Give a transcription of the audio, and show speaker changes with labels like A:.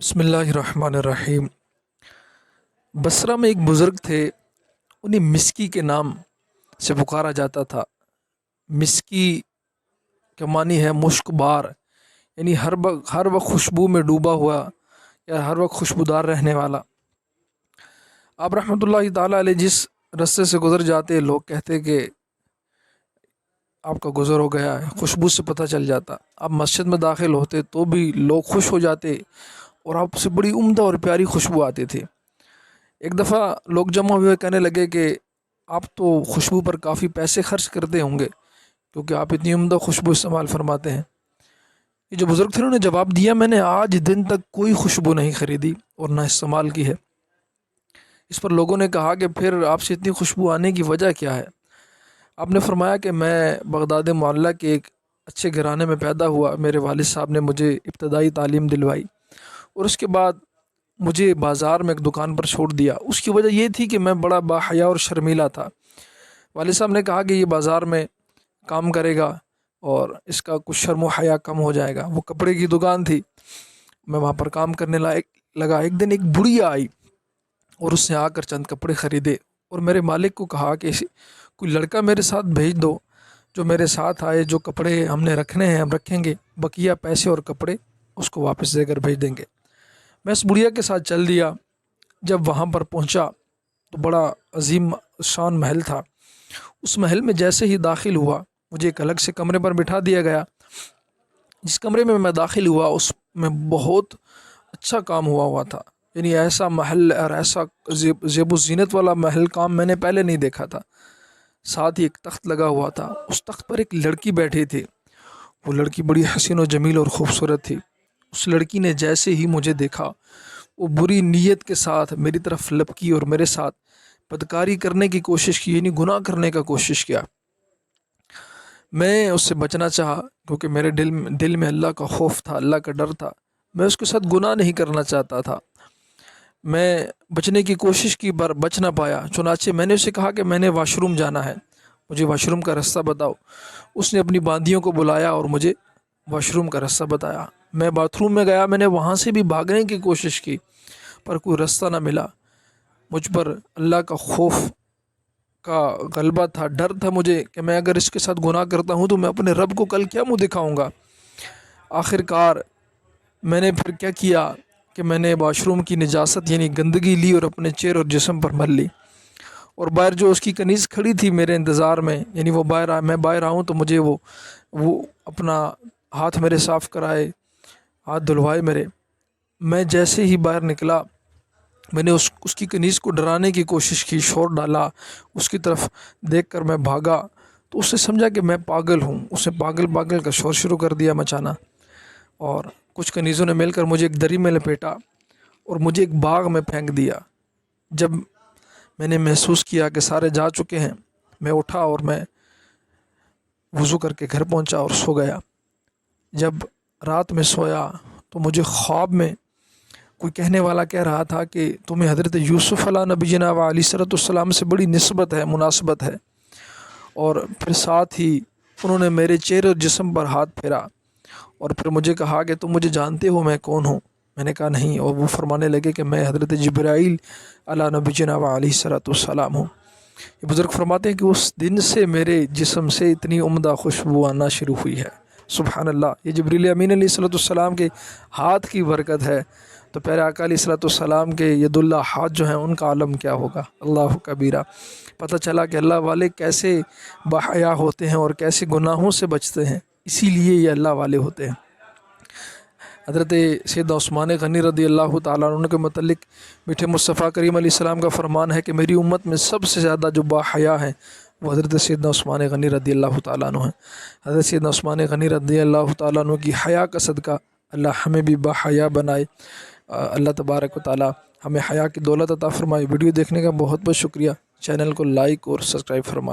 A: बिस्मिल्लाहिर्रहमानिर्रहीम। बसरा में एक बुज़ुर्ग थे, उन्हें मिस्की के नाम से पुकारा जाता था। मिस्की के मानी है मुश्कबार, यानी हर वक्त खुशबू में डूबा हुआ या हर वक्त खुशबूदार रहने वाला। आप रहमतुल्लाहि ताला अलैह जिस रस्ते से गुज़र जाते, लोग कहते कि आपका गुज़र हो गया है, खुशबू से पता चल जाता। आप मस्जिद में दाखिल होते तो भी लोग खुश हो जाते और आपसे बड़ी उम्दा और प्यारी खुशबू आती थी। एक दफ़ा लोग जमा हुए कहने लगे कि आप तो खुशबू पर काफ़ी पैसे खर्च करते होंगे, क्योंकि आप इतनी उम्दा खुशबू इस्तेमाल फरमाते हैं। ये जो बुज़ुर्ग थे उन्होंने जवाब दिया, मैंने आज दिन तक कोई खुशबू नहीं ख़रीदी और ना इस्तेमाल की है। इस पर लोगों ने कहा कि फिर आपसे इतनी खुशबू आने की वजह क्या है? आपने फरमाया कि मैं बगदाद मोहल्ला के एक अच्छे घराने में पैदा हुआ। मेरे वालिद साहब ने मुझे इब्तदाई तालीम दिलवाई और उसके बाद मुझे बाज़ार में एक दुकान पर छोड़ दिया। उसकी वजह ये थी कि मैं बड़ा बाहया और शर्मीला था। वालिद साहब ने कहा कि ये बाज़ार में काम करेगा और इसका कुछ शर्म व हया कम हो जाएगा। वो कपड़े की दुकान थी, मैं वहाँ पर काम करने लगा। एक दिन एक बुढ़िया आई और उसने आकर चंद कपड़े ख़रीदे और मेरे मालिक को कहा कि कोई लड़का मेरे साथ भेज दो जो मेरे साथ आए, जो कपड़े हमने रखने हैं हम रखेंगे, बकिया पैसे और कपड़े उसको वापस देकर भेज देंगे। मैं इस बुढ़िया के साथ चल दिया। जब वहाँ पर पहुँचा तो बड़ा अजीम शान महल था। उस महल में जैसे ही दाखिल हुआ, मुझे एक अलग से कमरे पर बिठा दिया गया। जिस कमरे में मैं दाखिल हुआ उसमें बहुत अच्छा काम हुआ था, यानी ऐसा महल और ऐसा ज़ेब ज़ीनत वाला महल काम मैंने पहले नहीं देखा था। साथ ही एक तख्त लगा हुआ था, उस तख्त पर एक लड़की बैठी थी। वो लड़की बड़ी हसीन और जमील और ख़ूबसूरत थी। उस लड़की ने जैसे ही मुझे देखा, वो बुरी नीयत के साथ मेरी तरफ लपकी और मेरे साथ बदकारी करने की कोशिश की, यानी गुनाह करने का कोशिश किया। मैं उससे बचना चाहा, क्योंकि मेरे दिल में अल्लाह का खौफ था, अल्लाह का डर था। मैं उसके साथ गुनाह नहीं करना चाहता था। मैं बचने की कोशिश की पर बच ना पाया। चुनाचे मैंने उसे कहा कि मैंने वाशरूम जाना है, मुझे वाशरूम का रास्ता बताओ। उसने अपनी बांदियों को बुलाया और मुझे वाशरूम का रास्ता बताया। मैं बाथरूम में गया, मैंने वहाँ से भी भागने की कोशिश की पर कोई रास्ता ना मिला। मुझ पर अल्लाह का खौफ का गलबा था, डर था मुझे कि मैं अगर इसके साथ गुनाह करता हूँ तो मैं अपने रब को कल क्या मुँह दिखाऊँगा। आखिरकार मैंने फिर क्या किया कि मैंने वाशरूम की निजासत यानी गंदगी ली और अपने चेहरे और जिस्म पर मल ली। और बाहर जो उसकी कनीज़ खड़ी थी मेरे इंतज़ार में, यानी वो बाहर मैं बाहर आऊँ तो मुझे वो अपना हाथ मेरे साफ़ कराए, हाथ धुलवाए मेरे। मैं जैसे ही बाहर निकला, मैंने उसकी कनीज़ को डराने की कोशिश की, शोर डाला, उसकी तरफ देखकर मैं भागा तो उसने समझा कि मैं पागल हूँ। उसने पागल पागल का शोर शुरू कर दिया मचाना और कुछ कनीज़ों ने मिलकर मुझे एक दरी में लपेटा और मुझे एक बाग में फेंक दिया। जब मैंने महसूस किया कि सारे जा चुके हैं, मैं उठा और मैं वज़ू करके घर पहुंचा और सो गया। जब रात में सोया तो मुझे ख्वाब में कोई कहने वाला कह रहा था कि तुम्हें हज़रत यूसुफ़ अला नबीना व अलैहिस्सलाम से बड़ी निस्बत है, मुनासबत है। और फिर साथ ही उन्होंने मेरे चेहरे और जिस्म पर हाथ फेरा और फिर मुझे कहा कि तुम मुझे जानते हो मैं कौन हूँ? मैंने कहा नहीं। और वो फरमाने लगे कि मैं हज़रत जिब्राईल अला नबीना व अलैहिस्सलाम हूँ। ये बुज़ुर्ग फरमाते हैं कि उस दिन से मेरे जिस्म से इतनी उम्दा खुशबू आना शुरू हुई है। सुबहान अल्लाह, ये जिब्रील अमीन अलैहिस्सलाम के हाथ की बरकत है। तो प्यारे आका अलैहिस्सलाम के यदुल्ला हाथ जो हैं उनका आलम क्या होगा। अल्लाह कबीरा। पता चला कि अल्लाह वाले कैसे बाहया होते हैं और कैसे गुनाहों से बचते हैं, इसीलिए ये अल्लाह वाले होते हैं। हज़रत सैयदना उस्मान गनी रज़ी अल्लाह तआला अन्हु के मतलब मीठे मुस्तफ़ा करीम अलैहिस्सलाम का फ़रमान है कि मेरी उम्मत में सबसे ज़्यादा जो बाहया हैं वो हज़रत सैयदना उस्मान गनी रज़ी अल्लाह तआला अन्हु हैं। हज़रत सैयदना उस्मान गनी रज़ी अल्लाह तआला अन्हु की हया का सदका अल्लाह हमें भी बाहया बनाए। अल्लाह तबारक व तआला हमें हया की दौलत अता फ़रमाए। वीडियो देखने का बहुत बहुत शुक्रिया। चैनल को लाइक और सब्सक्राइब फरमाए।